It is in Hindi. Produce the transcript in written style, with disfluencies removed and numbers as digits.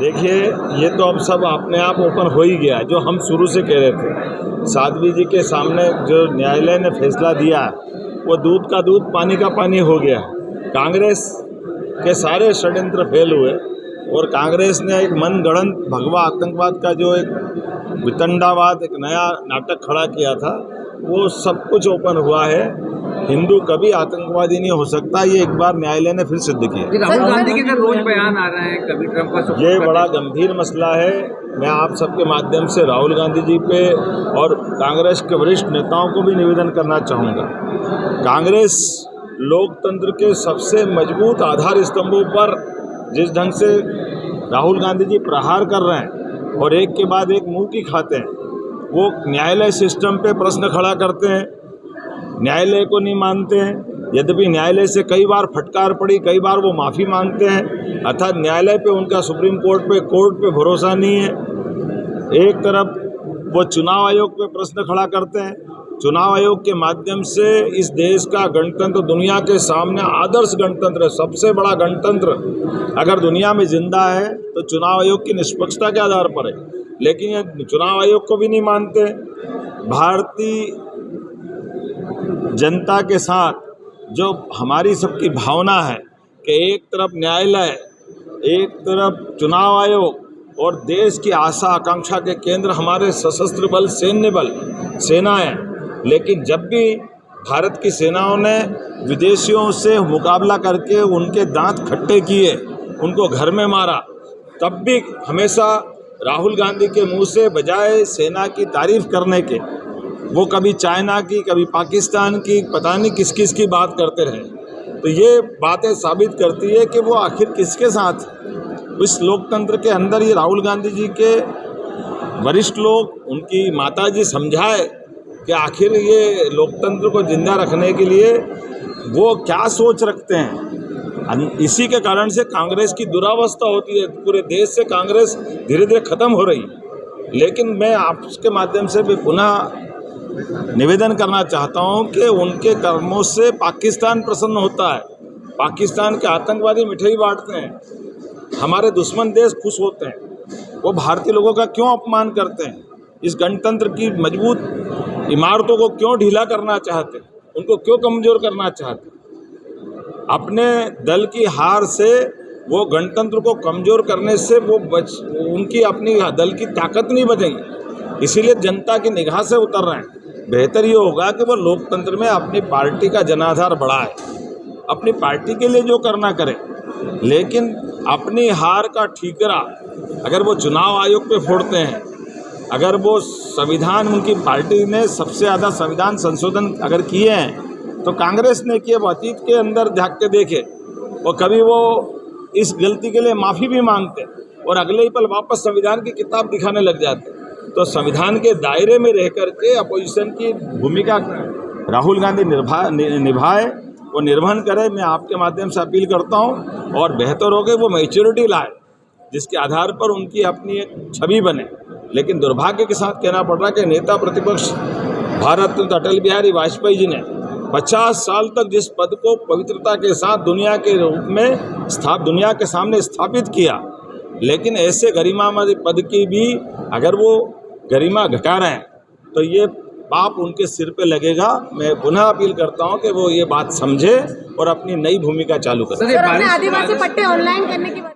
देखिए, ये तो अब सब अपने आप ओपन हो ही गया, जो हम शुरू से कह रहे थे। साध्वी जी के सामने जो न्यायालय ने फैसला दिया, वो दूध का दूध पानी का पानी हो गया। कांग्रेस के सारे षड्यंत्र फेल हुए और कांग्रेस ने एक मनगढ़ंत भगवा आतंकवाद का जो एक वितंडावाद, एक नया नाटक खड़ा किया था, वो सब कुछ ओपन हुआ है। हिंदू कभी आतंकवादी नहीं हो सकता, ये एक बार न्यायालय ने फिर सिद्ध किया। राहुल गांधी के रोज बयान आ रहे हैं, कभी ट्रंप का ये बड़ा गंभीर मसला है। मैं आप सबके माध्यम से राहुल गांधी जी पे और कांग्रेस के वरिष्ठ नेताओं को भी निवेदन करना चाहूँगा। कांग्रेस लोकतंत्र के सबसे मजबूत आधार स्तंभों पर जिस ढंग से राहुल गांधी जी प्रहार कर रहे हैं और एक के बाद एक मुंह की खाते हैं, वो न्यायालय सिस्टम पे प्रश्न खड़ा करते हैं, न्यायालय को नहीं मानते हैं। यद्यपि न्यायालय से कई बार फटकार पड़ी, कई बार वो माफ़ी मांगते हैं, अर्थात न्यायालय पे उनका सुप्रीम कोर्ट पे भरोसा नहीं है। एक तरफ वो चुनाव आयोग पे प्रश्न खड़ा करते हैं, चुनाव आयोग के माध्यम से इस देश का गणतंत्र दुनिया के सामने आदर्श गणतंत्र है, सबसे बड़ा गणतंत्र अगर दुनिया में जिंदा है तो चुनाव आयोग की निष्पक्षता के आधार पर है, लेकिन ये चुनाव आयोग को भी नहीं मानते। भारतीय जनता के साथ जो हमारी सबकी भावना है कि एक तरफ न्यायालय, एक तरफ चुनाव आयोग और देश की आशा आकांक्षा के केंद्र हमारे सशस्त्र बल, सैन्य बल, सेनाएं, लेकिन जब भी भारत की सेनाओं ने विदेशियों से मुकाबला करके उनके दांत खट्टे किए, उनको घर में मारा, तब भी हमेशा राहुल गांधी के मुंह से बजाय सेना की तारीफ करने के वो कभी चाइना की, कभी पाकिस्तान की, पता नहीं किस किस की बात करते रहे। तो ये बातें साबित करती है कि वो आखिर किसके साथ, इस लोकतंत्र के अंदर ये राहुल गांधी जी के वरिष्ठ लोग, उनकी माताजी समझाए कि आखिर ये लोकतंत्र को जिंदा रखने के लिए वो क्या सोच रखते हैं। इसी के कारण से कांग्रेस की दुरावस्था होती है, पूरे देश से कांग्रेस धीरे धीरे खत्म हो रही है। लेकिन मैं आपके माध्यम से भी पुनः निवेदन करना चाहता हूं कि उनके कर्मों से पाकिस्तान प्रसन्न होता है, पाकिस्तान के आतंकवादी मिठाई बांटते हैं, हमारे दुश्मन देश खुश होते हैं। वो भारतीय लोगों का क्यों अपमान करते हैं, इस गणतंत्र की मजबूत इमारतों को क्यों ढीला करना चाहते हैं, उनको क्यों कमज़ोर करना चाहते हैं। अपने दल की हार से, वो गणतंत्र को कमज़ोर करने से वो उनकी अपनी दल की ताकत नहीं बचेगी, इसीलिए जनता की निगाह से उतर रहे हैं। बेहतर ये होगा कि वो लोकतंत्र में अपनी पार्टी का जनाधार बढ़ाए, अपनी पार्टी के लिए जो करना करे, लेकिन अपनी हार का ठीकरा अगर वो चुनाव आयोग पे फोड़ते हैं, अगर वो संविधान, उनकी पार्टी ने सबसे ज़्यादा संविधान संशोधन अगर किए हैं तो कांग्रेस ने किए, वो अतीत के अंदर झाँक के देखे, और कभी वो इस गलती के लिए माफ़ी भी मांगते और अगले ही पल वापस संविधान की किताब दिखाने लग जाते। तो संविधान के दायरे में रह करके अपोजिशन की भूमिका राहुल गांधी निभाए, वो निर्वहन करे। मैं आपके माध्यम से अपील करता हूं, और बेहतर हो गए वो मैच्योरिटी लाए जिसके आधार पर उनकी अपनी एक छवि बने। लेकिन दुर्भाग्य के साथ कहना पड़ रहा है कि नेता प्रतिपक्ष भारत रत्न अटल बिहारी वाजपेयी जी ने 50 साल तक जिस पद को पवित्रता के साथ दुनिया के रूप में दुनिया के सामने स्थापित किया, लेकिन ऐसे गरिमामय पद की भी अगर वो गरिमा घटा रहे हैं तो ये पाप उनके सिर पे लगेगा। मैं पुनः अपील करता हूं कि वो ये बात समझे और अपनी नई भूमिका चालू करें। आदिवासी पट्टे ऑनलाइन करने की बात